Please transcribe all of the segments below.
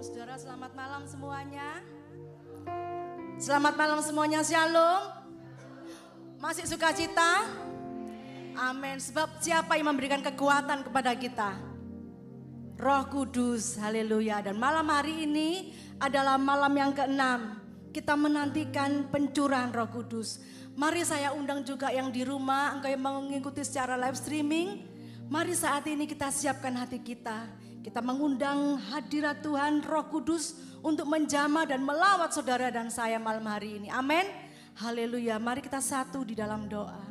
Saudara, selamat malam semuanya. Selamat malam semuanya, shalom. Masih sukacita? Amin. Sebab siapa yang memberikan kekuatan kepada kita? Roh Kudus, haleluya. Dan malam hari ini adalah malam yang ke-6. Kita menantikan pencurahan Roh Kudus. Mari saya undang juga yang di rumah, engkau yang mengikuti secara live streaming. Mari saat ini kita siapkan hati kita. Kita mengundang hadirat Tuhan Roh Kudus untuk menjamah dan melawat saudara dan saya malam hari ini. Amin. Haleluya. Mari kita satu di dalam doa.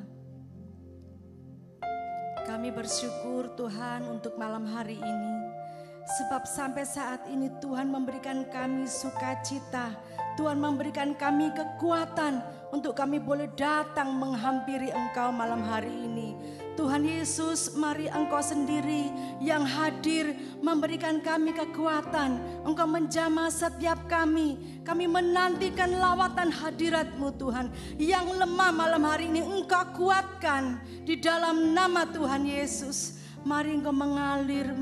Kami bersyukur Tuhan untuk malam hari ini. Sebab sampai saat ini Tuhan memberikan kami sukacita. Tuhan memberikan kami kekuatan untuk kami boleh datang menghampiri Engkau malam hari ini. Tuhan Yesus, mari Engkau sendiri yang hadir memberikan kami kekuatan. Engkau menjamah setiap kami. Kami menantikan lawatan hadirat-Mu Tuhan. Yang lemah malam hari ini Engkau kuatkan di dalam nama Tuhan Yesus. Mari Engkau mengalir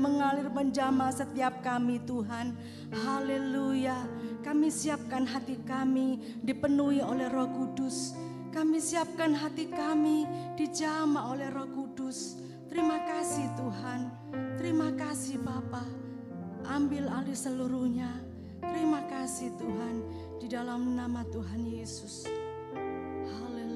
menjamah setiap kami Tuhan. Haleluya. Kami siapkan hati kami dipenuhi oleh Roh Kudus. Kami siapkan hati kami dijamah oleh Roh Kudus. Terima kasih Tuhan. Terima kasih Bapa. Ambil alih seluruhnya. Terima kasih Tuhan. Di dalam nama Tuhan Yesus. Haleluya.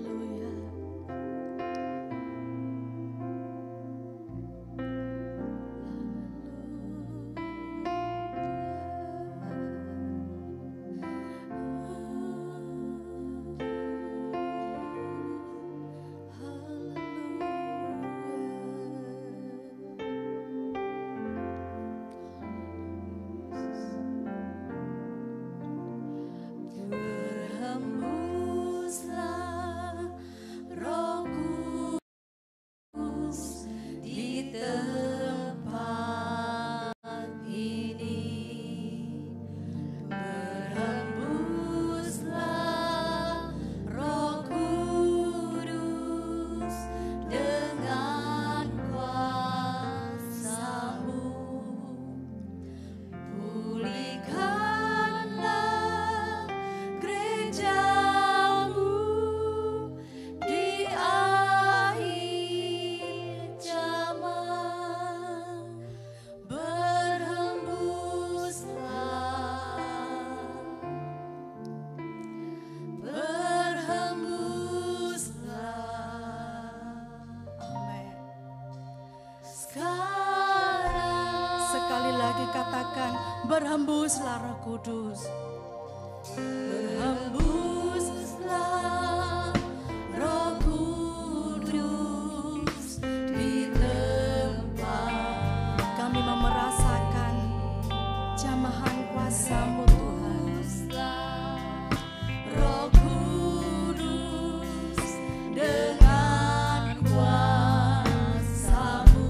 Berhembuslah Roh Kudus. Berhembuslah Roh Kudus di tempat. Kami mau merasakan jamahan kuasa-Mu Tuhan. Roh Kudus dengan kuasa-Mu.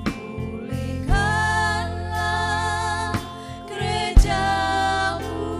Pulihkanlah gereja-Mu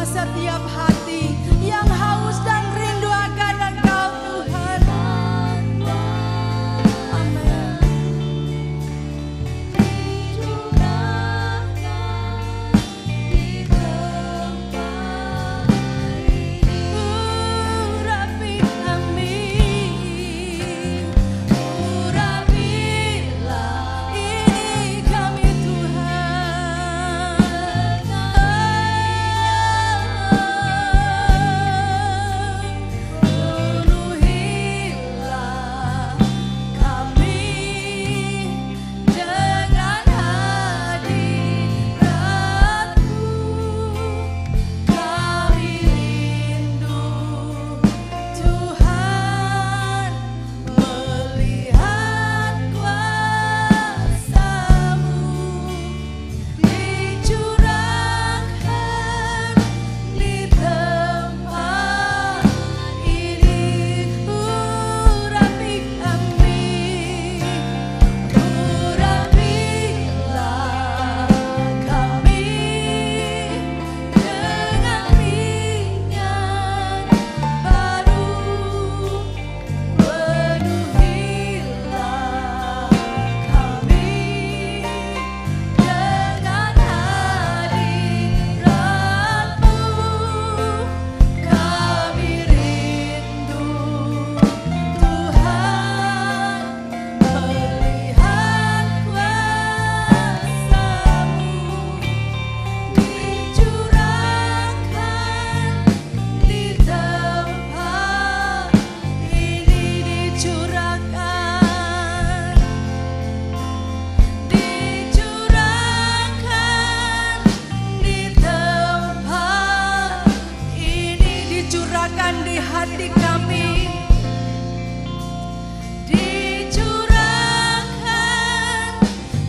setiap hati yang haus dan rindu akan Engkau Tuhan. Amin. Urapi kami, urapilah ini kami Tuhan. Penuhilah kami dengan hadirat-Mu. Kami rindu Tuhan melihat kuasa-Mu dicurahkan di tempat ini. Urapi kami, urapilah kami dengan minyak baru. Penuhilah kami dengan hadirat-Mu. Kami rindu Tuhan melihat kuasa-Mu dicurahkan di tempat ini. Dicurahkan di hati kami, dicurahkan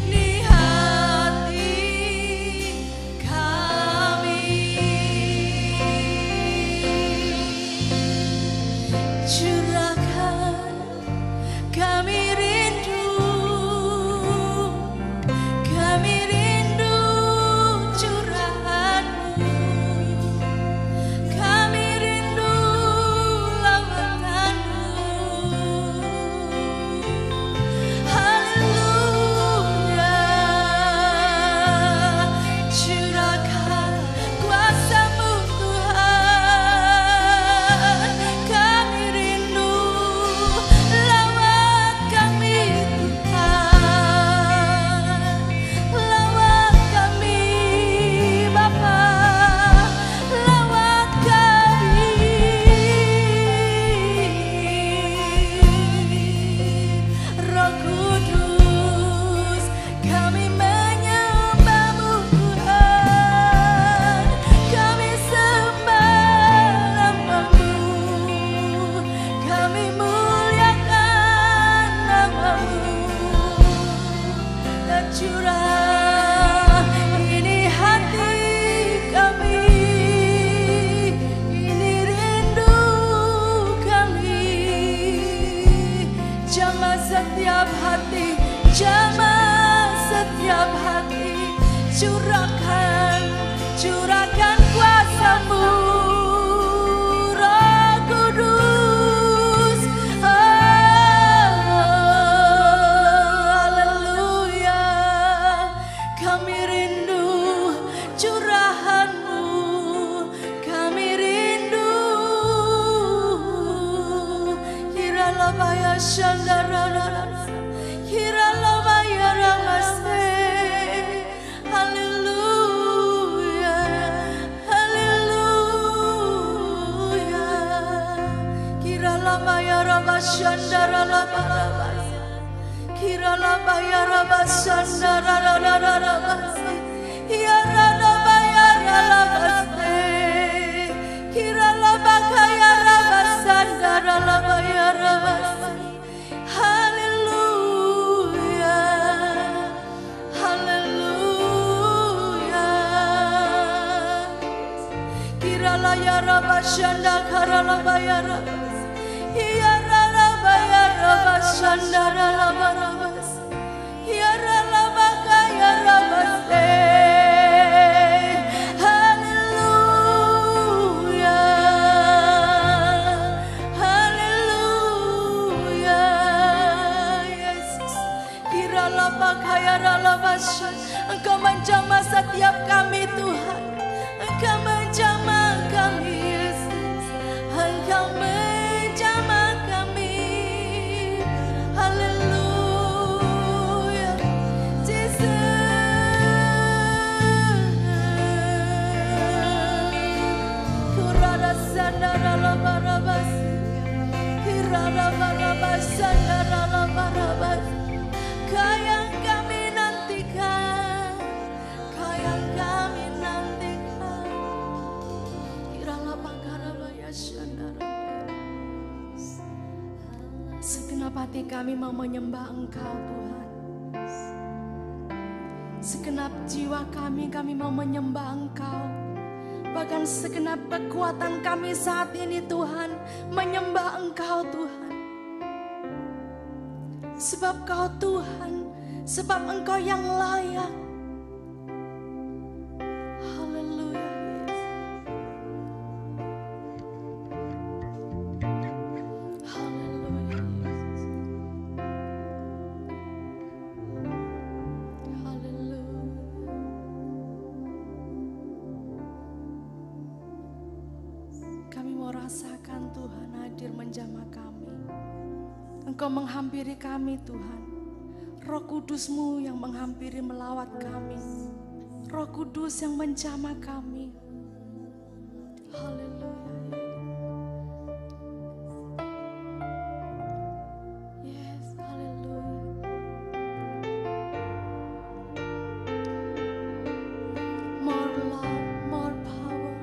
di hati kami. Curahkan, kami rindu curahan-Mu. Kami rindu lawatan-Mu. Haleluya. Curahkan kuasa-Mu Tuhan. Kami rindu lawat kami Tuhan. Lawat kami Bapa. Lawat kami Roh Kudus. Kami menyembah-Mu Tuhan. Kami sembah nama-Mu. Kami muliakan nama-Mu. Tercurah ini hati kami, ini rindu kami. Jamah setiap hati, jamah setiap hati. Curahkan kuasa-Mu Roh Kudus. Haleluya. Kami rindu curahan-Mu. Kami rindu. Hiralabaya shandarara. Hiralabaya ramase. Haleluya. Haleluya. Kiralabaya rabashandarara. Kiralabaya rabashandarara. Yaralabaya rabase. Kiralabakaya rabashandarara rabase. Haleluya. Haleluya. Kiralaya rabashanda karalabaya rabase. Yaralabaya rabashandarara rabase. Yaralabakaya rabase. Haleluya. Kau yang kami nantikan, Kau yang kami nantikan. Segenap hati kami mau menyembah Engkau Tuhan. Segenap jiwa kami mau menyembah Engkau. Bahkan segenap kekuatan kami saat ini Tuhan, menyembah Engkau Tuhan. Sebab Kau Tuhan, sebab Engkau yang layak. Haleluya Yesus. Haleluya Yesus. Haleluya. Kami mau rasakan Tuhan hadir menjamah kami. Engkau menghampiri kami Tuhan. Roh Kudus-Mu yang menghampiri melawat kami. Roh Kudus yang menjamah kami. Haleluya. Yes, haleluya. More love, more power.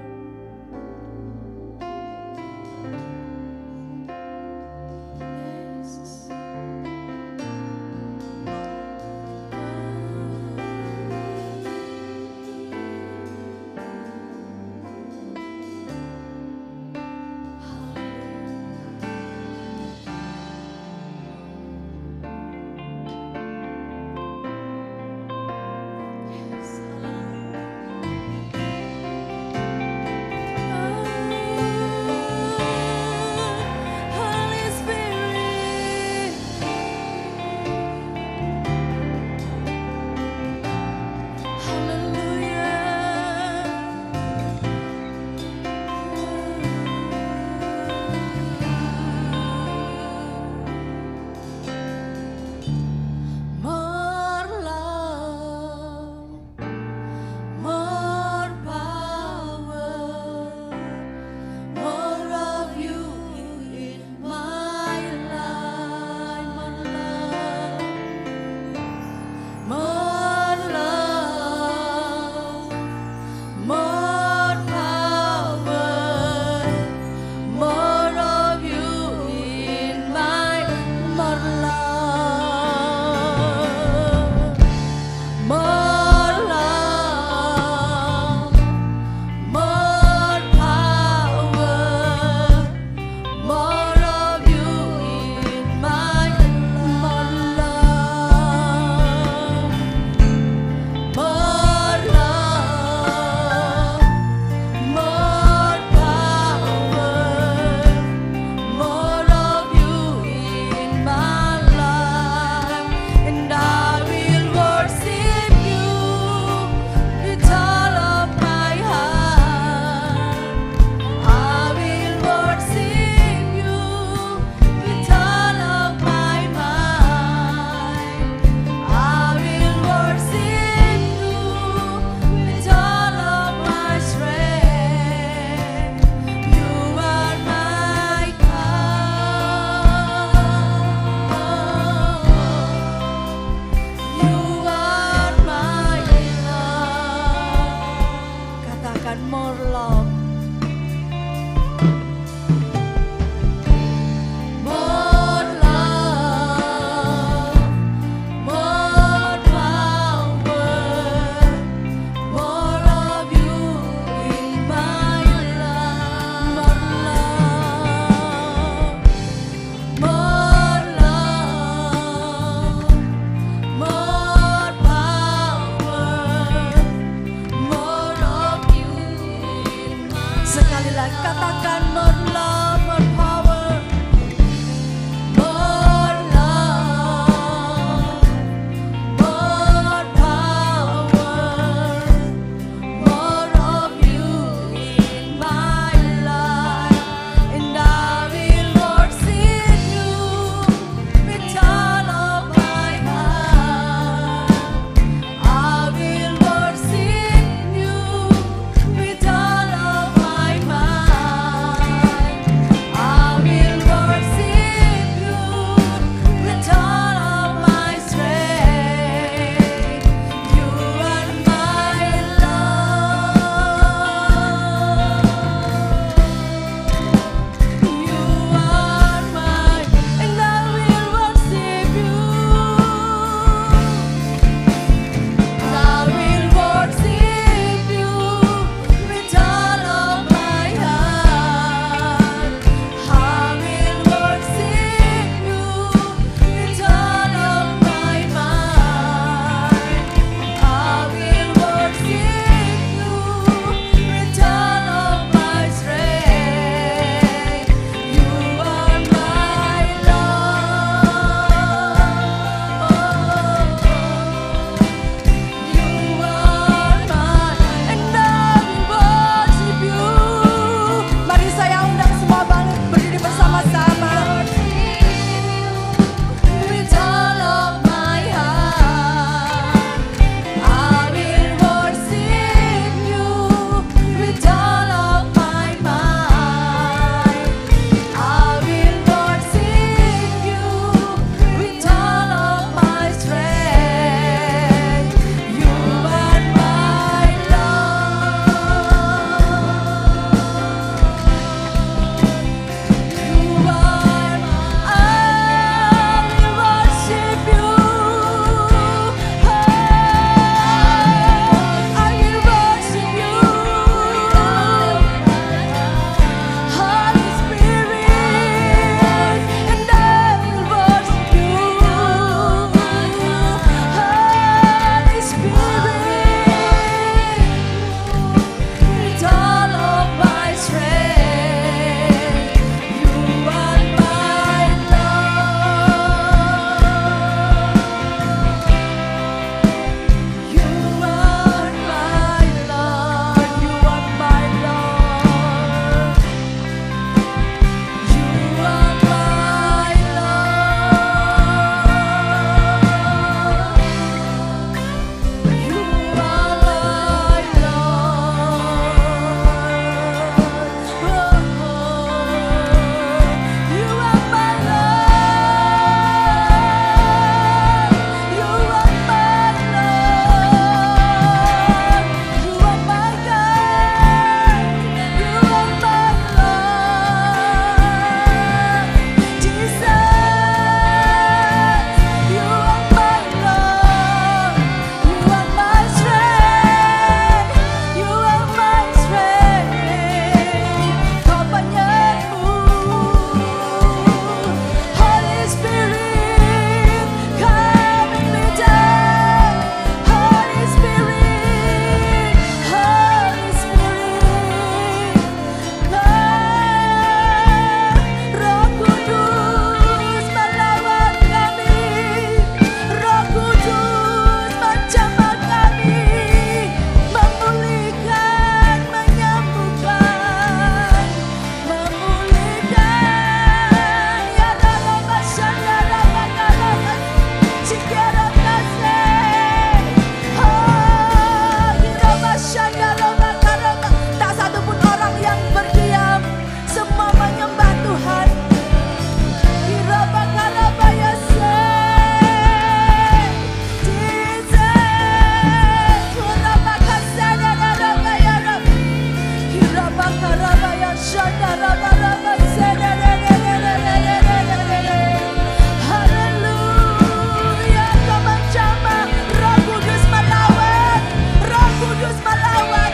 Haleluya, Kau menjamah, Roh Kudus melawat, Roh Kudus melawat.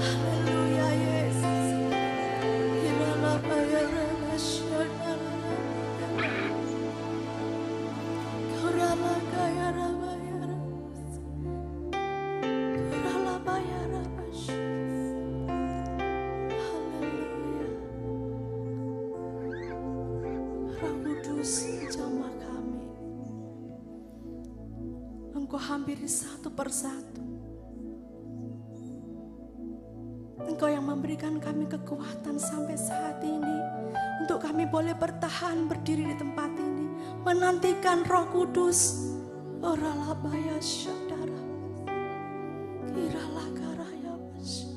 Haleluya Yesus. Roh Kudus jamah kami. Engkau hampiri satu persatu. Engkau yang memberikan kami kekuatan sampai saat ini untuk kami boleh bertahan berdiri di tempat ini menantikan Roh Kudus. Oralabaya syadara kirala karaya bas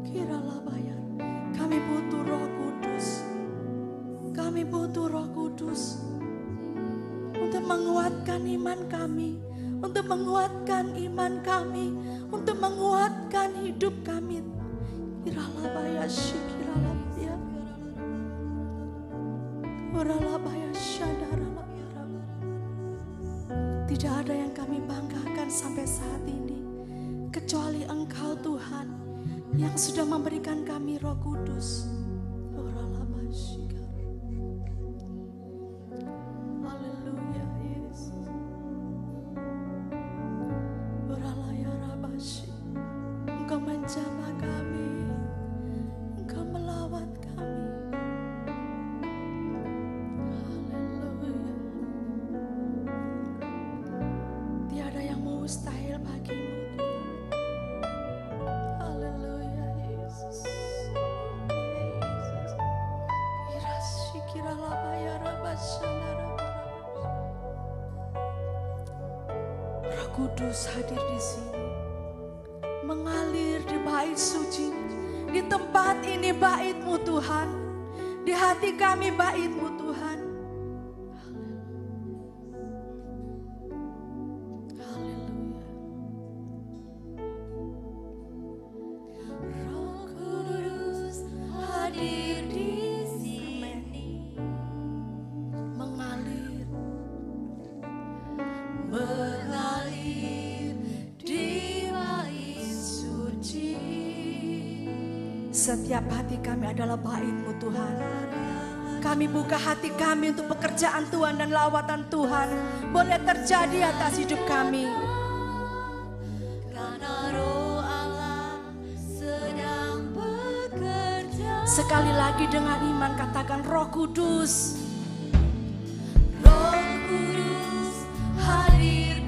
kirala bayar. Kami butuh Roh Kudus. Kami butuh Roh Kudus untuk menguatkan iman kami, untuk menguatkan iman kami, untuk menguatkan hidup kami. Kiralabaya shikiralabaya oralabaya shadaralabaya. Tidak ada yang kami banggakan sampai saat ini kecuali Engkau Tuhan yang sudah memberikan kami Roh Kudus. Oralabaya shikar. Haleluya Yesus. Oralaya rabashi. Engkau menjamah kami, Engkau melawat kami. Haleluya. Tiada yang mustahil bagimu Tuhan. Haleluya Yesus. Yesus. Irashi kiralabaya rabashana rabarabash. Roh Kudus hadir di sini, mengalir di bait suci. Di tempat ini bait-Mu Tuhan, di hati kami bait-Mu Tuhan. Haleluya. Roh Kudus hadir di sini, mengalir di bait suci. Setiap hati kami adalah bait-Mu Tuhan. Kami buka hati kami untuk pekerjaan Tuhan dan lawatan Tuhan boleh terjadi atas hidup kami. Karena Roh Allah sedang bekerja. Sekali lagi dengan iman katakan Roh Kudus. Roh Kudus hadir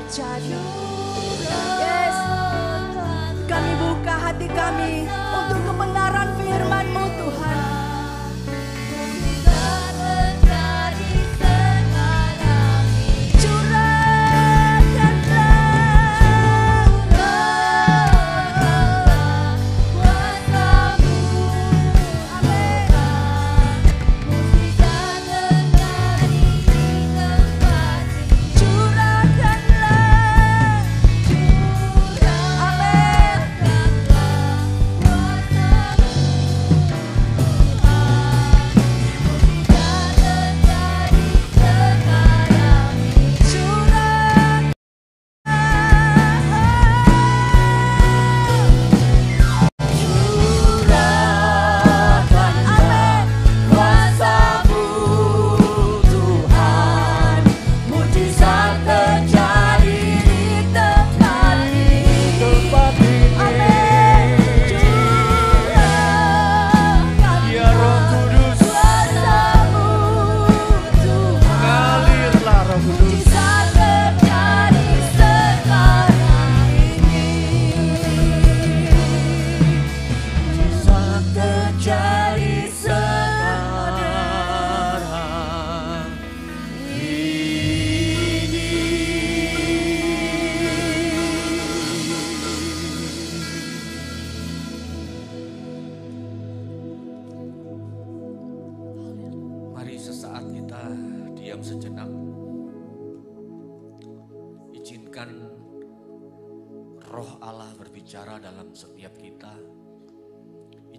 terjadi. Yes, kami buka hati kami untuk kebenaran firman-Mu Tuhan.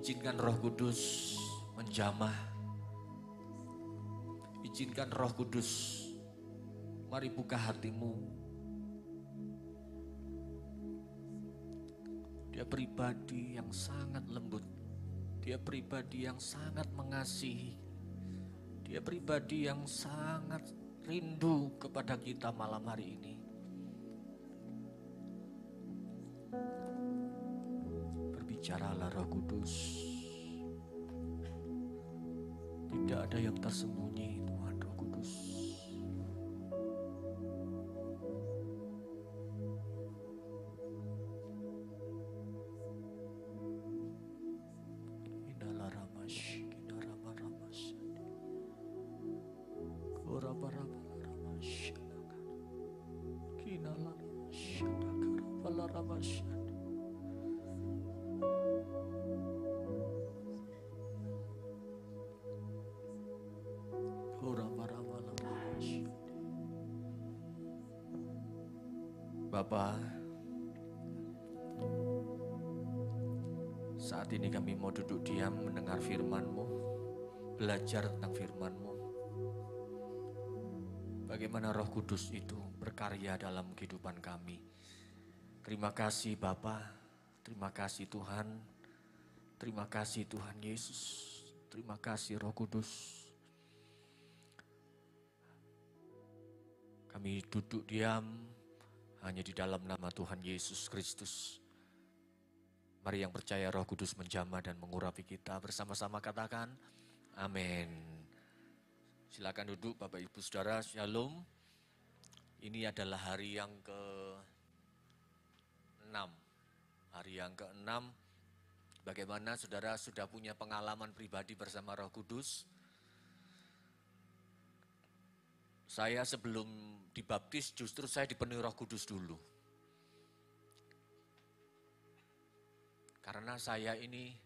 Izinkan Roh Kudus menjamah. Izinkan Roh Kudus, mari buka hatimu. Dia pribadi yang sangat lembut. Dia pribadi yang sangat mengasihi. Dia pribadi yang sangat rindu kepada kita malam hari ini. Berbicaralah Roh Kudus. Tidak ada yang tersembunyi, Tuhan Roh Kudus. Inalah ramash, inarama ramash. Koraba ramash. Kinala ramash, karabala ramash. Bapa, saat ini kami mau duduk diam mendengar firman-Mu, belajar tentang firman-Mu. Bagaimana Roh Kudus itu berkarya dalam kehidupan kami. Terima kasih Bapa, terima kasih Tuhan, terima kasih Tuhan Yesus, terima kasih Roh Kudus. Kami duduk diam hanya di dalam nama Tuhan Yesus Kristus. Mari yang percaya Roh Kudus menjamah dan mengurapi kita. Bersama-sama katakan, amin. Silakan duduk Bapak Ibu Saudara, Shalom. Ini adalah hari yang ke-6. Hari yang ke-6, bagaimana saudara sudah punya pengalaman pribadi bersama Roh Kudus? Saya sebelum dibaptis justru saya dipenuhi Roh Kudus dulu. Karena saya ini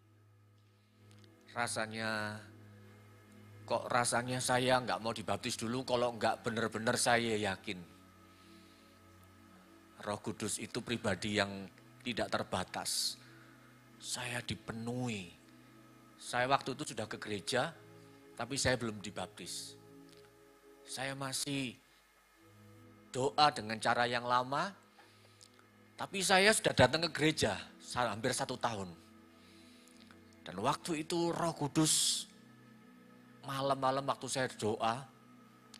rasanya saya nggak mau dibaptis dulu kalau nggak benar-benar saya yakin. Roh Kudus itu pribadi yang tidak terbatas. Saya dipenuhi. Saya waktu itu sudah ke gereja, tapi saya belum dibaptis. Saya masih doa dengan cara yang lama, tapi saya sudah datang ke gereja hampir 1 tahun. Dan waktu itu Roh Kudus, malam-malam waktu saya doa,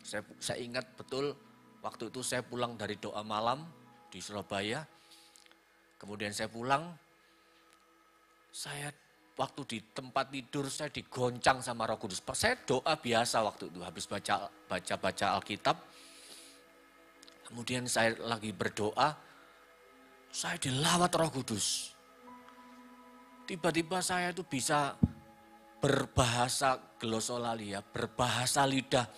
saya ingat betul waktu itu saya pulang dari doa malam di Surabaya. Kemudian saya pulang, waktu di tempat tidur saya digoncang sama Roh Kudus. Saya doa biasa waktu itu, habis baca Alkitab. Kemudian saya lagi berdoa, saya dilawat Roh Kudus. Tiba-tiba saya itu bisa berbahasa glosolalia, berbahasa lidah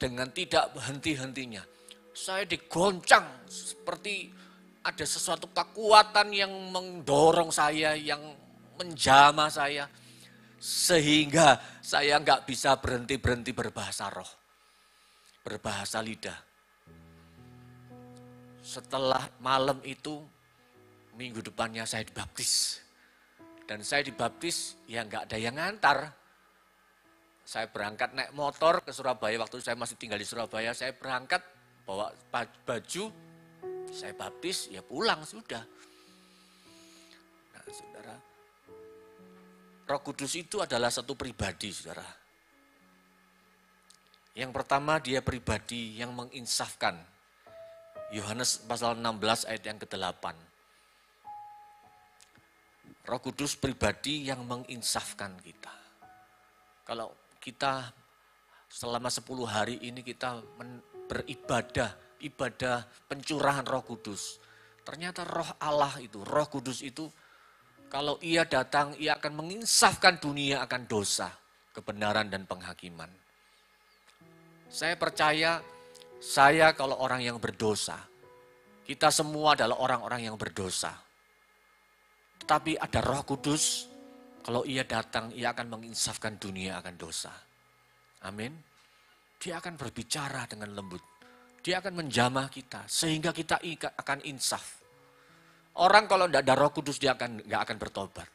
dengan tidak henti-hentinya. Saya digoncang seperti ada sesuatu kekuatan yang mendorong saya, yang menjamah saya. Sehingga saya nggak bisa berhenti-berhenti berbahasa roh, berbahasa lidah. Setelah malam itu, minggu depannya saya dibaptis. Dan saya dibaptis, ya nggak ada yang ngantar. Saya berangkat naik motor ke Surabaya, waktu saya masih tinggal di Surabaya, saya berangkat bawa baju, saya baptis, ya pulang sudah. Nah saudara, Roh Kudus itu adalah satu pribadi saudara. Yang pertama dia pribadi yang menginsafkan. Yohanes pasal 16 ayat yang ke-8. Roh Kudus pribadi yang menginsafkan kita. Kalau kita selama 10 hari ini kita beribadah, ibadah pencurahan Roh Kudus. Ternyata Roh Allah itu, Roh Kudus itu kalau ia datang, ia akan menginsafkan dunia akan dosa, kebenaran dan penghakiman. Saya percaya, saya kalau orang yang berdosa, kita semua adalah orang-orang yang berdosa. Tetapi ada Roh Kudus, kalau ia datang, ia akan menginsafkan dunia akan dosa. Amin. Dia akan berbicara dengan lembut. Dia akan menjamah kita, sehingga kita akan insaf. Orang kalau tidak ada Roh Kudus, dia nggak akan bertobat.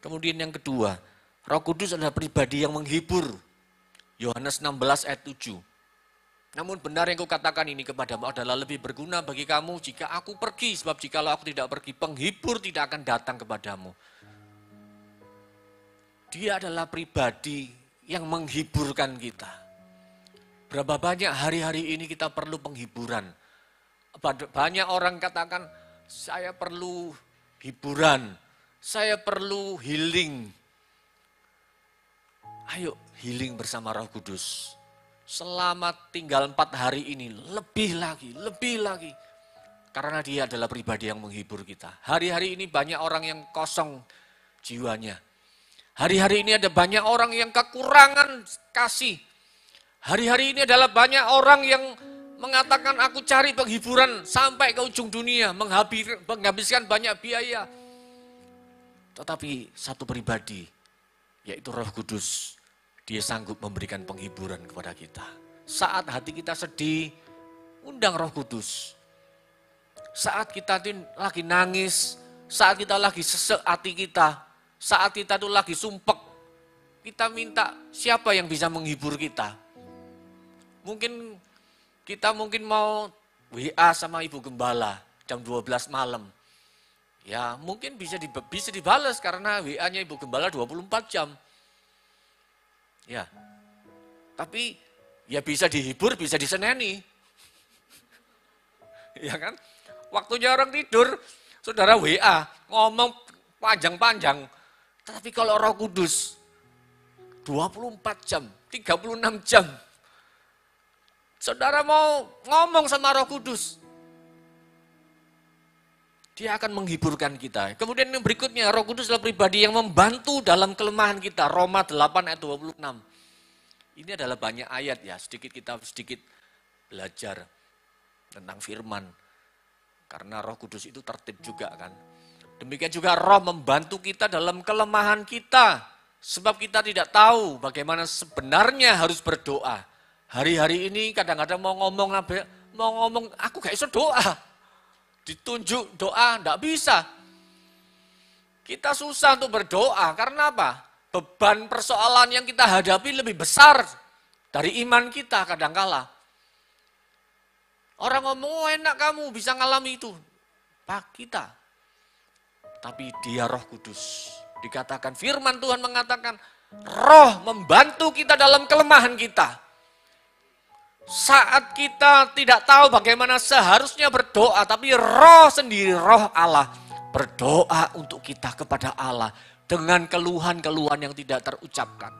Kemudian yang kedua, Roh Kudus adalah pribadi yang menghibur. Yohanes 16 ayat 7. Namun benar yang kukatakan ini kepadamu adalah lebih berguna bagi kamu jika aku pergi. Sebab jikalau aku tidak pergi, penghibur tidak akan datang kepadamu. Dia adalah pribadi yang menghiburkan kita. Berapa banyak hari-hari ini kita perlu penghiburan. Banyak orang katakan, saya perlu hiburan, saya perlu healing. Ayo healing bersama Roh Kudus. Selama tinggal 4 hari ini, lebih lagi. Karena dia adalah pribadi yang menghibur kita. Hari-hari ini banyak orang yang kosong jiwanya. Hari-hari ini ada banyak orang yang kekurangan kasih. Hari-hari ini adalah banyak orang yang mengatakan aku cari penghiburan sampai ke ujung dunia, menghabiskan banyak biaya. Tetapi satu pribadi, yaitu Roh Kudus, dia sanggup memberikan penghiburan kepada kita. Saat hati kita sedih, undang Roh Kudus. Saat kita lagi nangis, saat kita lagi sesek hati kita, saat kita tuh lagi sumpek, kita minta siapa yang bisa menghibur kita. Mungkin kita mau WA sama Ibu Gembala jam 12 malam. Ya mungkin bisa dibalas karena WA-nya Ibu Gembala 24 jam. Ya, tapi ya bisa dihibur, bisa diseneni. Ya kan? Waktunya orang tidur, saudara WA, ngomong panjang-panjang. Tapi kalau Roh Kudus, 24 jam, 36 jam. Saudara mau ngomong sama Roh Kudus, dia akan menghiburkan kita. Kemudian yang berikutnya, Roh Kudus adalah pribadi yang membantu dalam kelemahan kita. Roma 8 ayat 26. Ini adalah banyak ayat ya, kita sedikit belajar tentang firman. Karena Roh Kudus itu tertib juga kan. Demikian juga Roh membantu kita dalam kelemahan kita. Sebab kita tidak tahu bagaimana sebenarnya harus berdoa. Hari-hari ini kadang-kadang mau ngomong, aku gak bisa doa. Ditunjuk doa, enggak bisa. Kita susah untuk berdoa, karena apa? Beban persoalan yang kita hadapi lebih besar dari iman kita kadangkala. Orang ngomong, oh enak kamu bisa ngalami itu. Pak kita. Tapi dia Roh Kudus. Dikatakan firman Tuhan mengatakan, Roh membantu kita dalam kelemahan kita. Saat kita tidak tahu bagaimana seharusnya berdoa, tapi Roh sendiri, Roh Allah, berdoa untuk kita kepada Allah dengan keluhan-keluhan yang tidak terucapkan.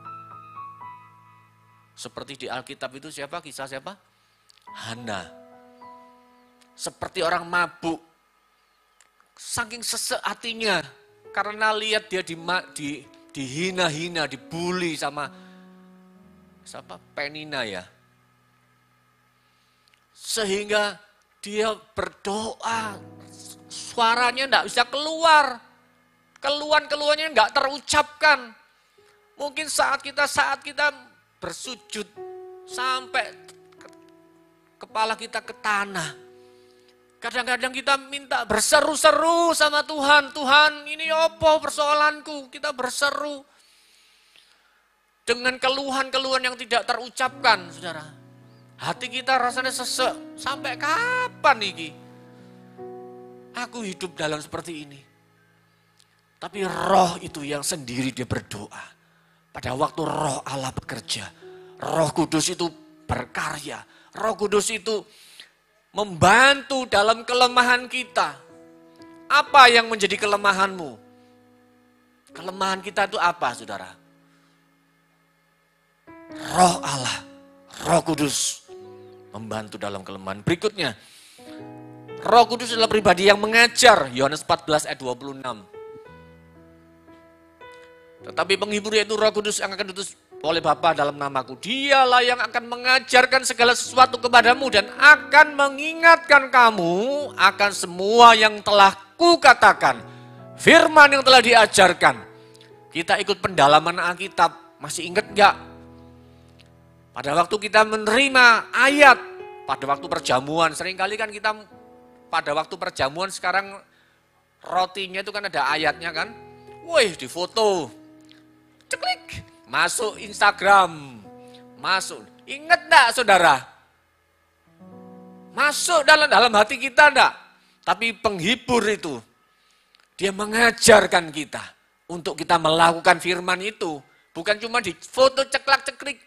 Seperti di Alkitab itu siapa? Kisah siapa? Hana. seperti orang mabuk. Saking sesek hatinya karena lihat dia dihina-hina, dibully sama Penina ya. Sehingga dia berdoa, suaranya enggak bisa keluar. Keluhan-keluhannya enggak terucapkan. Mungkin saat kita bersujud sampai kepala kita ke tanah. Kadang-kadang kita minta berseru-seru sama Tuhan. Tuhan, ini apa persoalanku? Kita berseru dengan keluhan-keluhan yang tidak terucapkan, saudara. Hati kita rasanya sesek. Sampai kapan iki? Aku hidup dalam seperti ini. Tapi roh itu yang sendiri dia berdoa. Pada waktu roh Allah bekerja. Roh Kudus itu berkarya. Roh Kudus itu membantu dalam kelemahan kita. Apa yang menjadi kelemahanmu? Kelemahan kita itu apa, saudara? Roh Allah, Roh Kudus membantu dalam kelemahan. Berikutnya, Roh Kudus adalah pribadi yang mengajar. Yohanes 14 ayat 26. Tetapi penghibur yaitu Roh Kudus yang akan diutus oleh Bapa dalam namaku. Dialah yang akan mengajarkan segala sesuatu kepadamu dan akan mengingatkan kamu akan semua yang telah kukatakan. Firman yang telah diajarkan. Kita ikut pendalaman Alkitab. Masih ingat enggak? Pada waktu kita menerima ayat, pada waktu perjamuan, seringkali kan kita pada waktu perjamuan sekarang rotinya itu kan ada ayatnya kan. Wih, difoto. Ceklik, masuk Instagram, masuk. Ingat enggak saudara? Masuk dalam hati kita enggak? Tapi penghibur itu, dia mengajarkan kita untuk kita melakukan firman itu. Bukan cuma di foto ceklak-ceklik,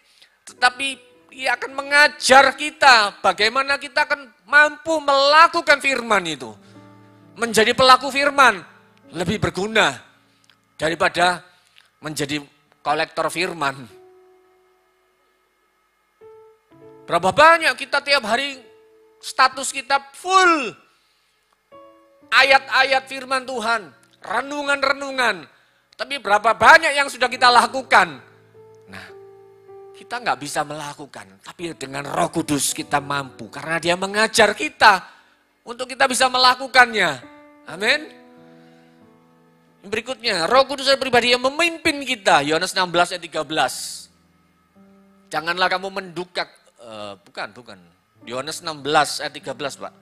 tetapi dia akan mengajar kita bagaimana kita akan mampu melakukan firman itu. Menjadi pelaku firman lebih berguna daripada menjadi kolektor firman. Berapa banyak kita tiap hari status kita full ayat-ayat firman Tuhan, renungan-renungan. Tapi berapa banyak yang sudah kita lakukan? Nah, kita nggak bisa melakukan. Tapi dengan Roh Kudus kita mampu. Karena dia mengajar kita untuk kita bisa melakukannya. Amin. Berikutnya, Roh Kudus adalah pribadi yang memimpin kita. Yohanes 16 ayat 13. Janganlah kamu mendukak. Bukan. Yohanes 16 ayat 13, Pak.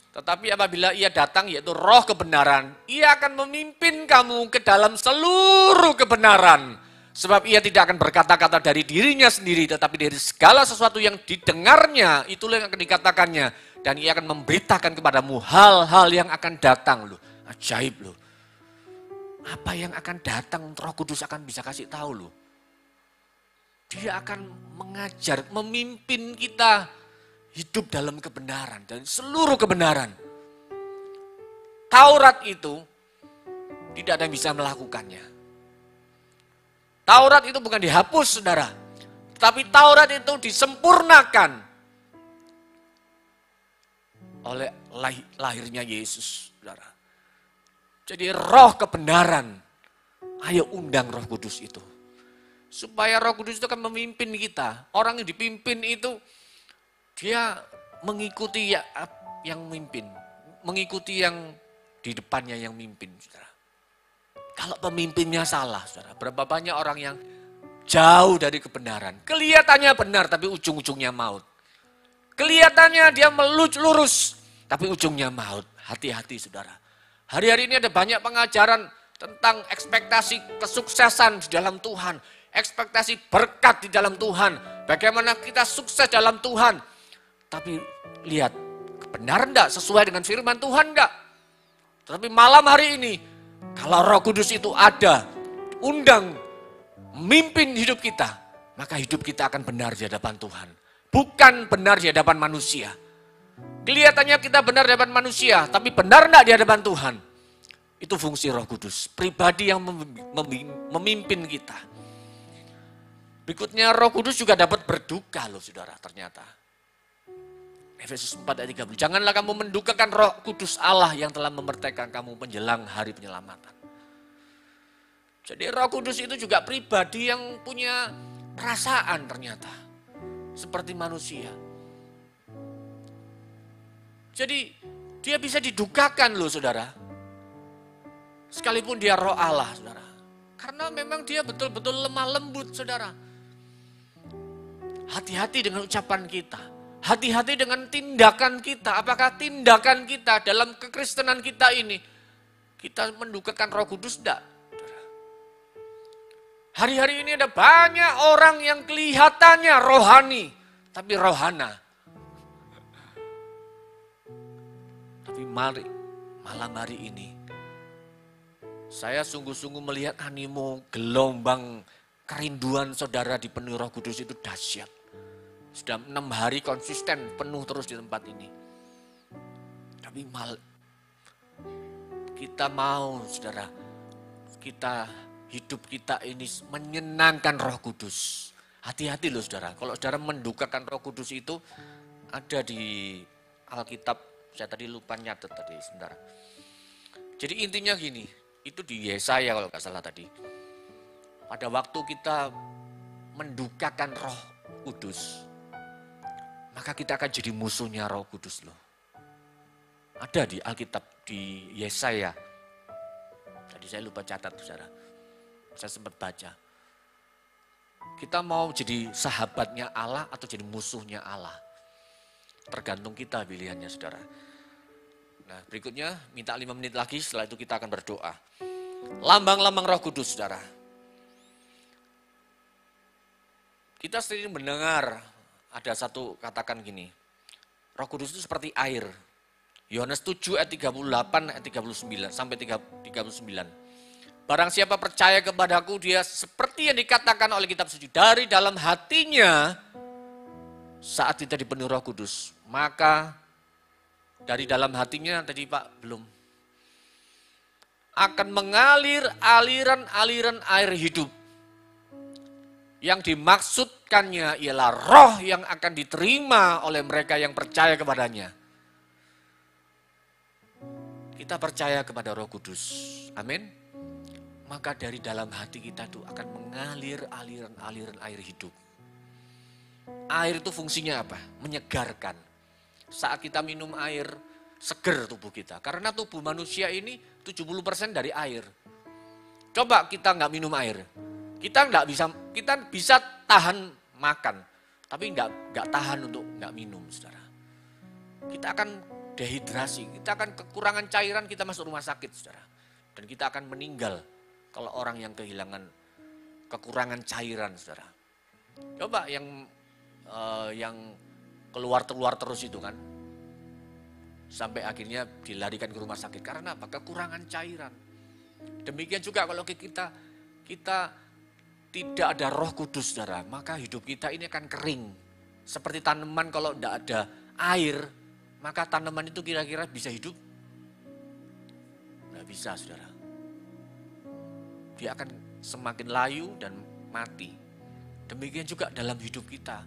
Tetapi apabila ia datang, yaitu roh kebenaran, ia akan memimpin kamu ke dalam seluruh kebenaran. Sebab ia tidak akan berkata-kata dari dirinya sendiri, tetapi dari segala sesuatu yang didengarnya, itulah yang akan dikatakannya. Dan ia akan memberitakan kepadamu hal-hal yang akan datang. Loh, ajaib loh. Apa yang akan datang, Roh Kudus akan bisa kasih tahu loh. Dia akan mengajar, memimpin kita hidup dalam kebenaran dan seluruh kebenaran. Taurat itu tidak ada yang bisa melakukannya. Taurat itu bukan dihapus, saudara. Tapi Taurat itu disempurnakan oleh lahirnya Yesus, saudara. Jadi roh kebenaran, ayo undang Roh Kudus itu. Supaya Roh Kudus itu akan memimpin kita. Orang yang dipimpin itu, dia mengikuti yang mimpin. Mengikuti yang di depannya yang mimpin, saudara. Kalau pemimpinnya salah, saudara, berapa banyak orang yang jauh dari kebenaran. Kelihatannya benar, tapi ujung-ujungnya maut. Kelihatannya dia lurus, tapi ujungnya maut. Hati-hati, saudara. Hari-hari ini ada banyak pengajaran tentang ekspektasi kesuksesan di dalam Tuhan. Ekspektasi berkat di dalam Tuhan. Bagaimana kita sukses dalam Tuhan. Tapi lihat, benar enggak sesuai dengan firman Tuhan enggak? Tapi malam hari ini, kalau Roh Kudus itu ada, undang, memimpin hidup kita, maka hidup kita akan benar di hadapan Tuhan. Bukan benar di hadapan manusia. Kelihatannya kita benar di hadapan manusia, tapi benar enggak di hadapan Tuhan? Itu fungsi Roh Kudus, pribadi yang memimpin kita. Berikutnya Roh Kudus juga dapat berduka loh saudara ternyata. Efesus 4 ayat 30. Janganlah kamu mendukakan Roh Kudus Allah yang telah memertekkan kamu menjelang hari penyelamatan. Jadi Roh Kudus itu juga pribadi yang punya perasaan ternyata. Seperti manusia. Jadi dia bisa didukakan loh saudara. Sekalipun dia Roh Allah saudara. Karena memang dia betul-betul lemah lembut saudara. Hati-hati dengan ucapan kita. Hati-hati dengan tindakan kita. Apakah tindakan kita dalam kekristenan kita ini, kita mendukakan Roh Kudus enggak? Hari-hari ini ada banyak orang yang kelihatannya rohani, tapi rohana. Tapi malam hari ini, saya sungguh-sungguh melihat animo gelombang kerinduan saudara dipenuhi Roh Kudus itu dahsyat. Sudah 6 hari konsisten penuh terus di tempat ini. Tapi kita mau saudara, hidup kita ini menyenangkan Roh Kudus. Hati-hati loh saudara, kalau saudara mendukakan Roh Kudus itu ada di Alkitab, saya tadi lupa nyatet tadi sebentar. Jadi intinya gini, itu di Yesaya kalau nggak salah tadi. Pada waktu kita mendukakan Roh Kudus, maka kita akan jadi musuhnya Roh Kudus loh. Ada di Alkitab, di Yesaya. Tadi saya lupa catat saudara. Saya sempat baca. Kita mau jadi sahabatnya Allah atau jadi musuhnya Allah. Tergantung kita pilihannya saudara. Nah berikutnya minta 5 menit lagi, setelah itu kita akan berdoa. Lambang-lambang Roh Kudus saudara. Kita sering mendengar ada satu katakan gini. Roh Kudus itu seperti air. Yohanes 7 ayat 38 ayat 39 sampai 39. Barang siapa percaya kepadaku, dia seperti yang dikatakan oleh kitab suci. Dari dalam hatinya, saat kita dipenuhi Roh Kudus, maka dari dalam hatinya, tadi Pak belum, akan mengalir aliran-aliran air hidup. Yang dimaksudkannya ialah roh yang akan diterima oleh mereka yang percaya kepadanya. Kita percaya kepada Roh Kudus. Amin. Maka dari dalam hati kita itu akan mengalir aliran-aliran air hidup. Air itu fungsinya apa? Menyegarkan. Saat kita minum air, seger tubuh kita. Karena tubuh manusia ini 70% dari air. Coba kita nggak minum air. Kita bisa tahan makan. Tapi nggak tahan untuk nggak minum, saudara. Kita akan dehidrasi, kita akan kekurangan cairan, kita masuk rumah sakit, saudara. Dan kita akan meninggal. Kalau orang yang kehilangan kekurangan cairan, saudara. Coba yang keluar terus itu kan. Sampai akhirnya dilarikan ke rumah sakit. Karena apa? Kekurangan cairan. Demikian juga kalau kita tidak ada Roh Kudus, saudara. Maka hidup kita ini akan kering. Seperti tanaman kalau tidak ada air, maka tanaman itu kira-kira bisa hidup? Tidak bisa, saudara. Dia akan semakin layu dan mati. Demikian juga dalam hidup kita.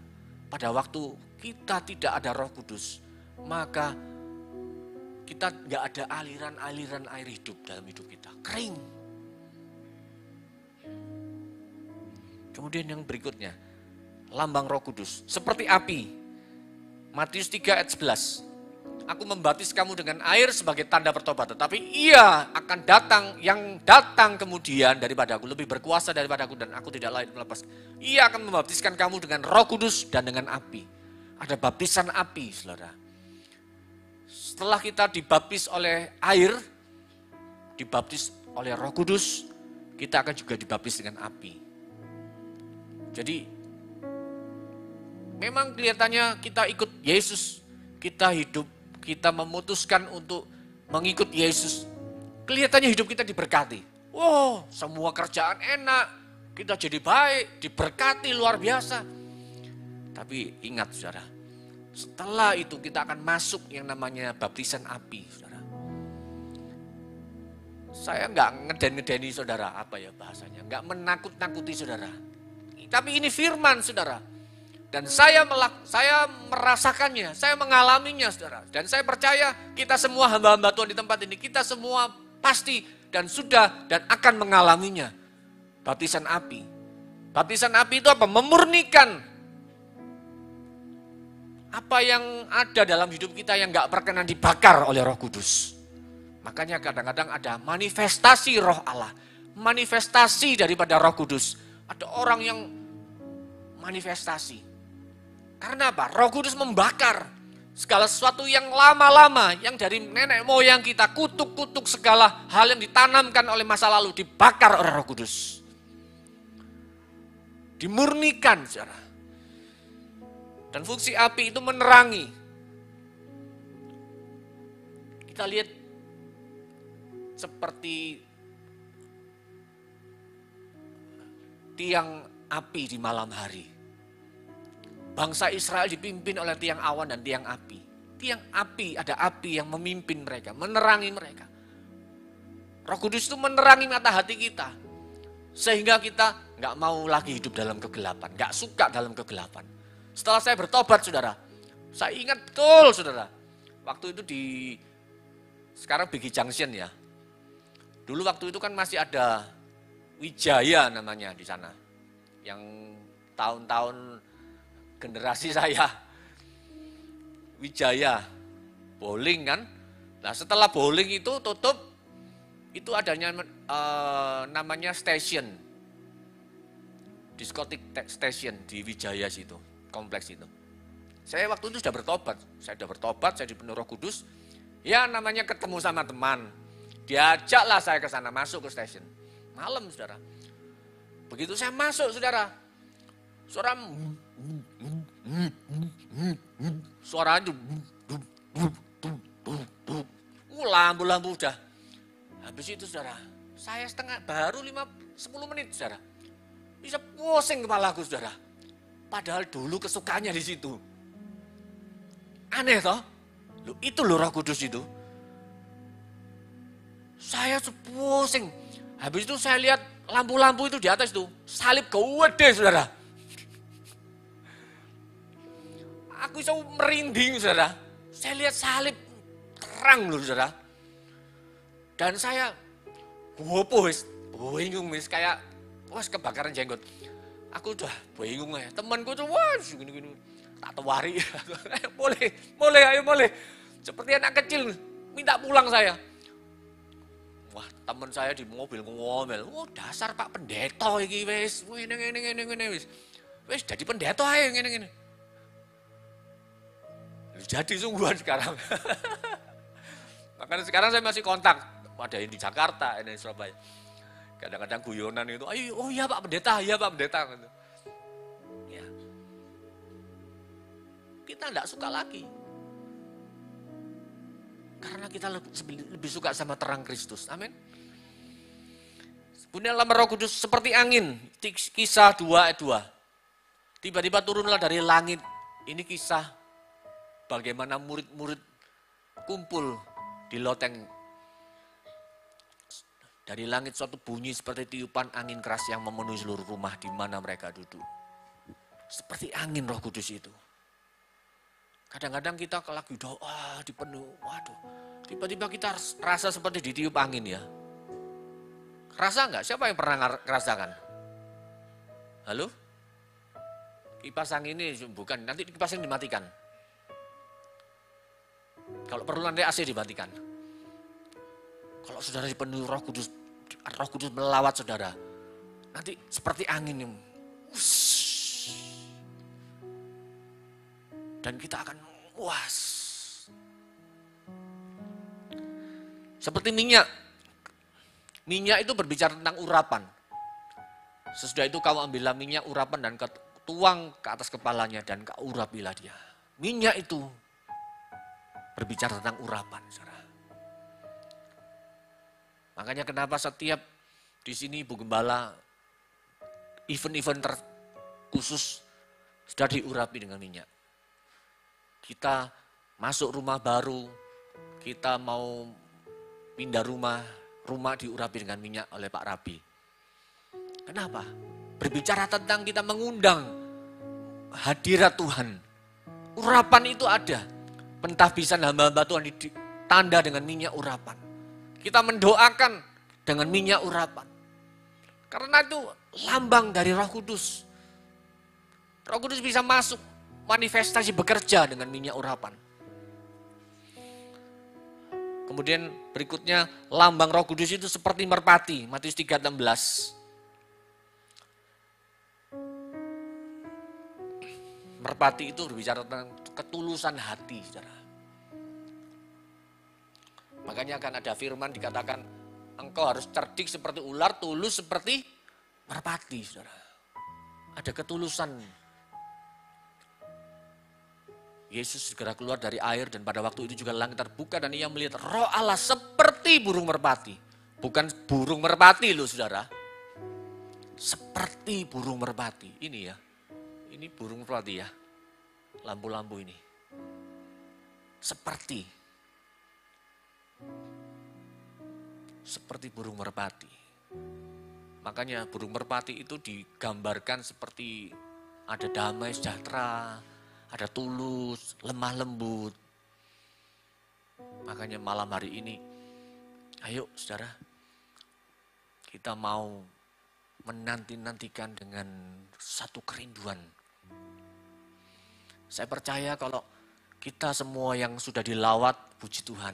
Pada waktu kita tidak ada Roh Kudus, maka kita nggak ada aliran-aliran air hidup dalam hidup kita. Kering. Kemudian yang berikutnya, lambang Roh Kudus. Seperti api. Matius 3 ayat 11. Aku membaptis kamu dengan air sebagai tanda pertobatan. Tetapi ia akan datang, yang datang kemudian daripada aku, lebih berkuasa daripada aku, dan aku tidak layak melepas. Ia akan membaptiskan kamu dengan Roh Kudus dan dengan api. Ada baptisan api, saudara. Setelah kita dibaptis oleh air, dibaptis oleh Roh Kudus, kita akan juga dibaptis dengan api. Jadi, memang kelihatannya kita ikut Yesus, kita hidup, kita memutuskan untuk mengikut Yesus. Kelihatannya hidup kita diberkati. Wow, semua kerjaan enak, kita jadi baik, diberkati luar biasa. Tapi ingat saudara, setelah itu kita akan masuk yang namanya baptisan api, saudara. Saya nggak ngeden-ngedeni saudara, apa ya bahasanya, nggak menakut-nakuti saudara. Tapi ini firman saudara, Dan saya merasakannya, saya mengalaminya saudara. Dan saya percaya kita semua hamba-hamba Tuhan di tempat ini, kita semua pasti dan sudah dan akan mengalaminya. Baptisan api. Baptisan api itu apa? Memurnikan apa yang ada dalam hidup kita yang gak berkenan dibakar oleh Roh Kudus. Makanya kadang-kadang ada manifestasi Roh Allah. Manifestasi daripada Roh Kudus. Ada orang yang manifestasi. Karena apa? Roh Kudus membakar segala sesuatu yang lama-lama, yang dari nenek moyang kita, kutuk-kutuk segala hal yang ditanamkan oleh masa lalu, dibakar oleh Roh Kudus. Dimurnikan, saudara. Dan fungsi api itu menerangi. Kita lihat seperti tiang api di malam hari. Bangsa Israel dipimpin oleh tiang awan dan tiang api. Tiang api, ada api yang memimpin mereka, menerangi mereka. Roh Kudus itu menerangi mata hati kita. Sehingga kita nggak mau lagi hidup dalam kegelapan, nggak suka dalam kegelapan. Setelah saya bertobat saudara, saya ingat betul saudara. Waktu itu sekarang BG Junction ya. Dulu waktu itu kan masih ada Wijaya namanya di sana. Yang tahun-tahun generasi saya, Wijaya, bowling kan. Nah setelah bowling itu tutup, itu adanya namanya station, diskotik station di Wijaya situ, kompleks itu. Saya waktu itu sudah bertobat, saya dipenuhi Roh Kudus. Ya namanya ketemu sama teman, diajaklah saya ke sana, masuk ke station. Malam saudara, begitu saya masuk saudara, suaranya lampu-lampu udah. Habis itu saudara, saya baru 10 menit saudara. Bisa pusing kepalaku saudara. Padahal dulu kesukaannya di situ. Aneh toh? Itu loh Roh Kudus itu. Saya pusing. Habis itu saya lihat lampu-lampu itu di atas itu. Salib gede saudara. Aku bisa merinding saudara. Saya lihat salib terang loh saudara. Dan saya bingung kayak kebakaran jenggot. Aku udah bingung ya. Temanku tuh gini-gini. Tak tawari. boleh. Seperti anak kecil minta pulang saya. Wah, teman saya di mobil ngomel. Dasar Pak Pendeta iki wis. Ngene wis. Wis jadi pendeta ae ngene. Jadi sungguhan sekarang. Makanya sekarang saya masih kontak. Ada yang di Jakarta, ada yang di Surabaya. Kadang-kadang guyonan itu, iya Pak Pendeta. Gitu. Ya. Kita enggak suka lagi. Karena kita lebih suka sama terang Kristus. Amin. Kemudian dalam Roh Kudus seperti angin. Kisah 2 ayat 2. Tiba-tiba turunlah dari langit. Ini kisah bagaimana murid-murid kumpul di loteng. Dari langit suatu bunyi seperti tiupan angin keras yang memenuhi seluruh rumah di mana mereka duduk. Seperti angin Roh Kudus itu. Kadang-kadang kita lagi doa dipenuhi, tiba-tiba kita rasa seperti ditiup angin ya. Rasa enggak? Siapa yang pernah merasakan? Halo? Kipas angin ini bukan, nanti kipas angin dimatikan. Kalau perlu nanti AC dimatikan. Kalau saudara dipenuhi Roh Kudus melawat saudara, nanti seperti angin yang dan kita akan puas. Seperti minyak. Minyak itu berbicara tentang urapan. Sesudah itu kamu ambillah minyak urapan dan tuang ke atas kepalanya dan kau urapilah dia. Minyak itu berbicara tentang urapan, saudara. Makanya kenapa setiap di sini Ibu Gembala event-event khusus sudah diurapi dengan minyak. Kita masuk rumah baru, kita mau pindah rumah diurapi dengan minyak oleh Pak Rabi. Kenapa? Berbicara tentang kita mengundang hadirat Tuhan. Urapan itu ada. Pentahbisan hamba-hamba Tuhan ditanda dengan minyak urapan. Kita mendoakan dengan minyak urapan. Karena itu lambang dari Roh Kudus. Roh Kudus bisa masuk, manifestasi bekerja dengan minyak urapan. Kemudian berikutnya lambang Roh Kudus itu seperti merpati, Matius 3:16. Merpati itu berbicara tentang ketulusan hati, saudara. Makanya akan ada firman dikatakan, engkau harus cerdik seperti ular, tulus seperti merpati, saudara. Ada ketulusan. Yesus segera keluar dari air dan pada waktu itu juga langit terbuka dan ia melihat Roh Allah seperti burung merpati. Bukan burung merpati loh, saudara. Seperti burung merpati. Ini ya. Ini burung merpati ya. Lampu-lampu ini. Seperti burung merpati. Makanya burung merpati itu digambarkan seperti ada damai sejahtera, ada tulus, lemah lembut. Makanya malam hari ini, ayo saudara, kita mau menanti-nantikan dengan satu kerinduan. Saya percaya kalau kita semua yang sudah dilawat, puji Tuhan,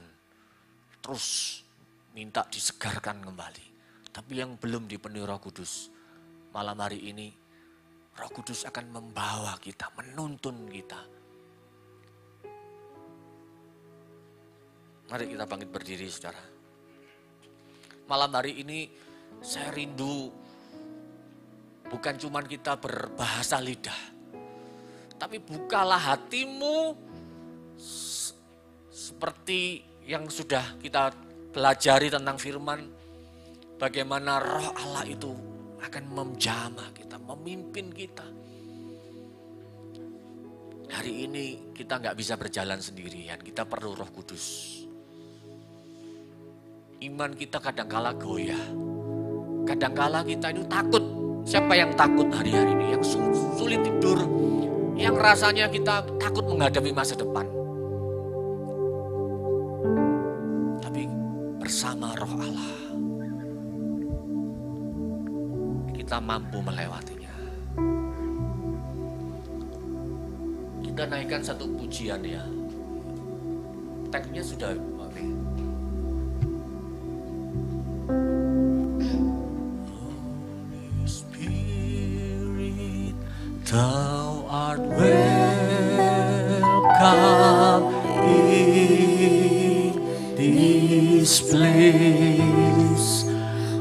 terus minta disegarkan kembali. Tapi yang belum dipenuhi Roh Kudus, malam hari ini Roh Kudus akan membawa kita, menuntun kita. Mari kita bangkit berdiri, saudara. Malam hari ini saya rindu bukan cuma kita berbahasa lidah, tapi bukalah hatimu seperti yang sudah kita pelajari tentang firman. Bagaimana Roh Allah itu akan menjamah kita, memimpin kita. Hari ini kita nggak bisa berjalan sendirian, kita perlu Roh Kudus. Iman kita kadangkala goyah. Kadangkala kita itu takut. Siapa yang takut hari-hari ini? Yang sulit tidur. Yang rasanya kita takut menghadapi masa depan. Tapi bersama Roh Allah, kita mampu melewatinya. Kita naikkan satu pujian ya. Teksnya sudah oke. Holy Spirit, Thou art welcome in this place.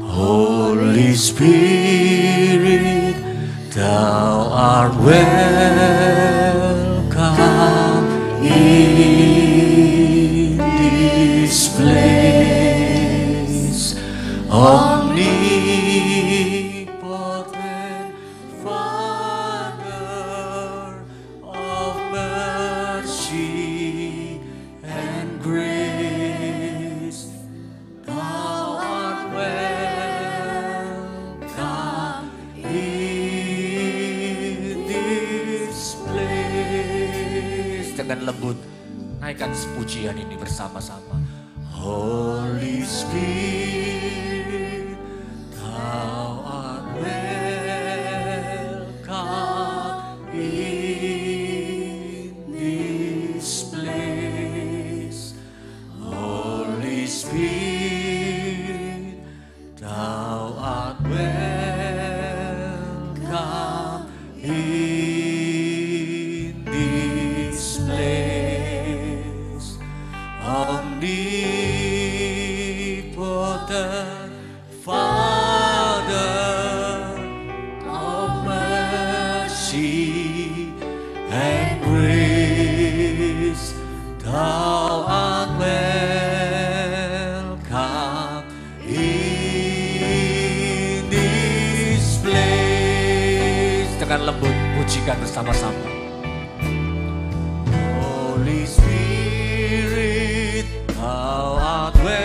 Holy Spirit, Thou art welcome in this place. Omnipotent Father of mercy and grace, Thou art welcome in this place. Dengan lembut naikkan pujian ini bersama-sama. Holy Spirit, Thou art welcome in this place. Holy Spirit, Thou art welcome in this place. Omnipotent Father of mercy and grace, Thou art welcome in this place. Dengan lembut pujikan bersama-sama. Holy Spirit, Thou art welcome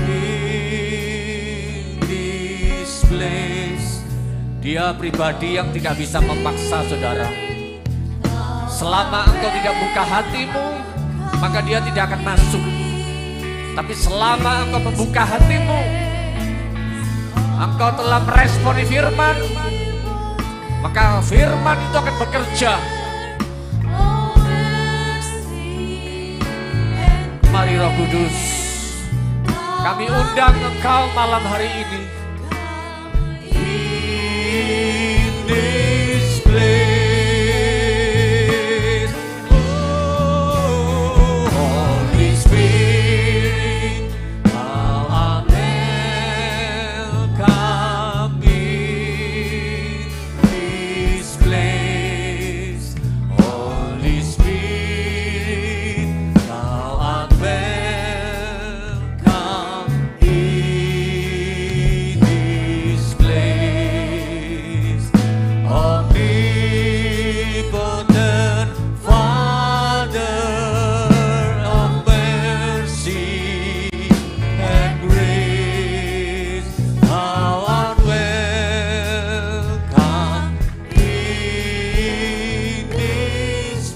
in this place. Dia pribadi yang tidak bisa memaksa saudara. Selama engkau tidak buka hatimu, maka dia tidak akan masuk. Tapi selama engkau membuka hatimu, engkau telah meresponi firman, maka firman itu akan bekerja. Mari Roh Kudus, kami undang engkau malam hari ini. In this place, oh Holy Spirit, thou art welcome in this place. Holy Spirit, thou art welcome in this place. Omnipotent Father of mercy and grace, thou art welcome in this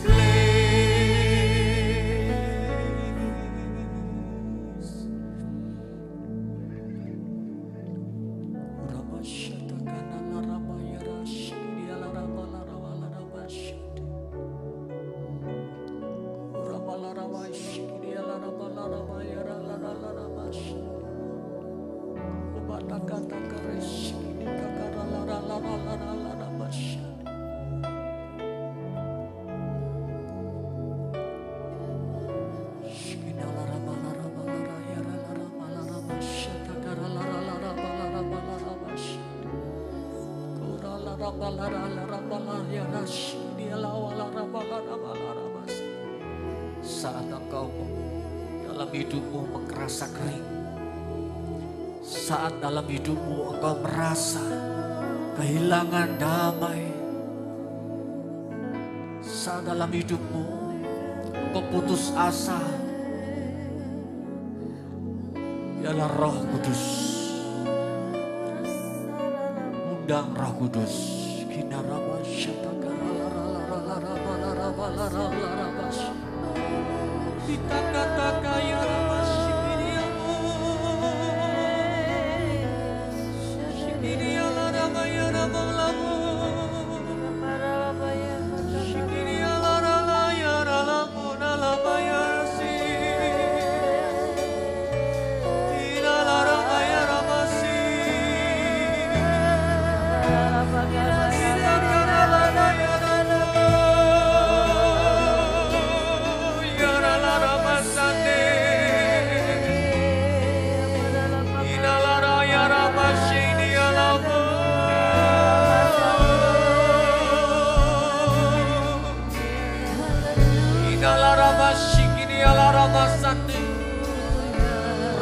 Saat engkau dalam hidupmu merasa kering, saat dalam hidupmu engkau merasa kehilangan damai, saat dalam hidupmu engkau putus asa, biarlah Roh Kudus, undang Roh Kudus.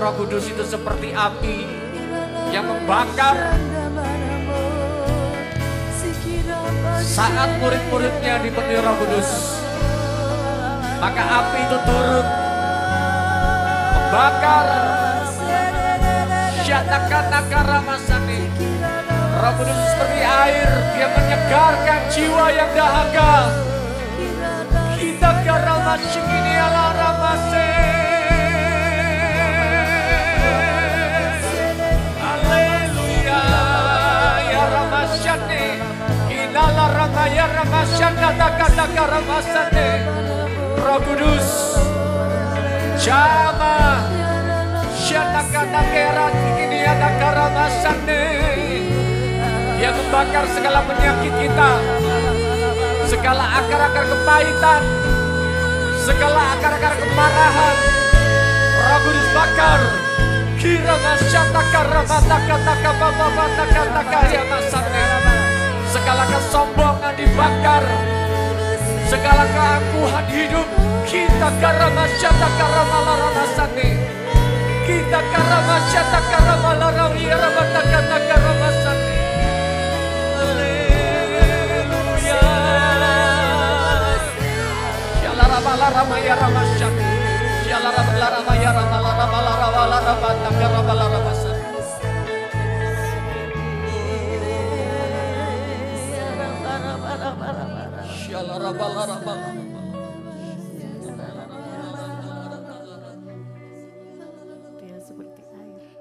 Roh Kudus itu seperti api yang membakar. Saat murid-muridnya dipenuhi Roh Kudus, maka api itu turun membakar. Roh Kudus seperti air, dia menyegarkan jiwa yang dahaga. Kita karamashik ini ala ramase. Roh Kudus, Jama, dia membakar segala penyakit kita, segala akar-akar kepahitan, segala akar-akar kemarahan. Roh Kudus bakar. Segala kesombongan dibakar, segala keangkuhan hidup kita karamasyata karamalaranasane, kita karamasyata karamalarawirabatakata karamasane. Haleluya. Shalarabalarabaya ramasyata, shalarabalarabaya ramalarabalarawalarawalarawalarawalarawasane. Dia seperti air.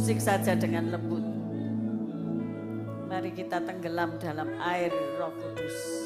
Musik saja dengan lembut. Mari kita tenggelam dalam air Roh Kudus.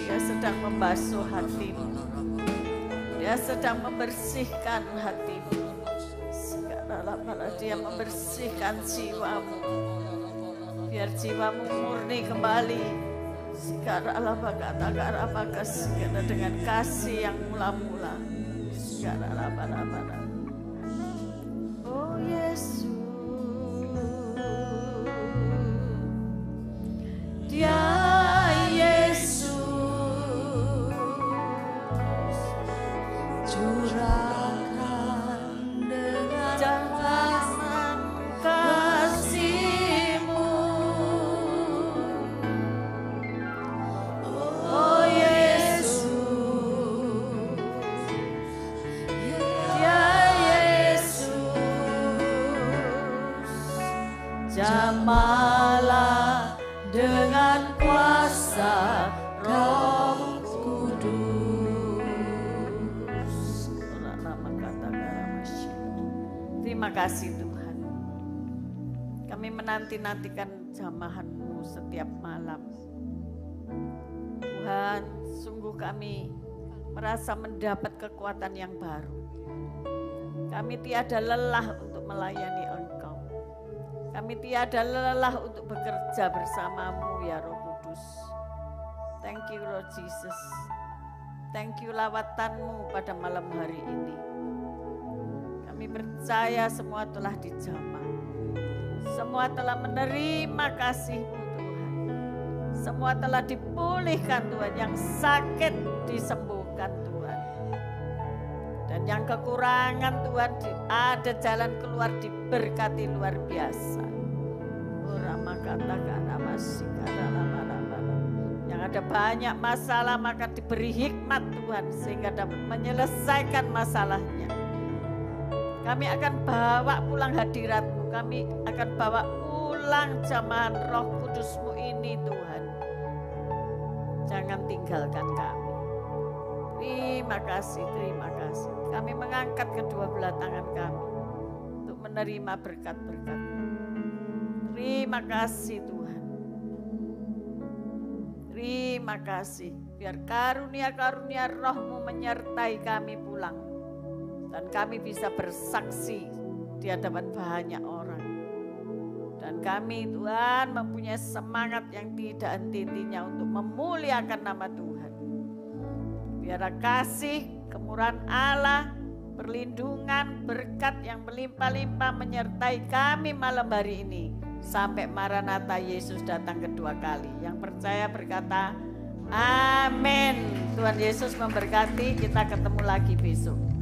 Dia sedang membasuh hatimu. Dia sedang membersihkan hatimu. Dia membersihkan jiwamu. Biar jiwamu murni kembali. Dengan kasih yang mula-mula. Oh Yesus, Dia Yesus, curahkan dengan kasih-Mu. Oh Yesus, Dia Yesus, jamahlah dengan kuasa Roh Kudus. Terima kasih Tuhan. Kami menanti-nantikan jamahan-Mu setiap malam. Tuhan, sungguh kami merasa mendapat kekuatan yang baru. Kami tiada lelah untuk melayani Engkau. Kami tiada lelah untuk bekerja bersama-Mu ya Roh Kudus. Thank you Lord Jesus. Thank you lawatan-Mu pada malam hari ini. Kami percaya semua telah dijamah. Semua telah menerima kasih-Mu Tuhan. Semua telah dipulihkan Tuhan. Yang sakit disembuhkan Tuhan. Dan yang kekurangan Tuhan ada jalan keluar diberkati luar biasa. Yang ada banyak masalah maka diberi hikmat Tuhan sehingga dapat menyelesaikan masalahnya. Kami akan bawa pulang hadirat-Mu, kami akan bawa pulang jamahan Roh Kudus-Mu ini Tuhan. Jangan tinggalkan kami. Terima kasih, terima kasih. Kami mengangkat kedua belah tangan kami untuk menerima berkat-berkat. Terima kasih Tuhan. Terima kasih. Biar karunia-karunia Roh-Mu menyertai kami pulang. Dan kami bisa bersaksi di hadapan banyak orang. Dan kami Tuhan mempunyai semangat yang tidak henti-hentinya untuk memuliakan nama Tuhan. Biar kasih, kemurahan Allah, perlindungan, berkat yang berlimpah-limpah menyertai kami malam hari ini. Sampai Maranatha Yesus datang kedua kali. Yang percaya berkata, amin. Tuhan Yesus memberkati, kita ketemu lagi besok.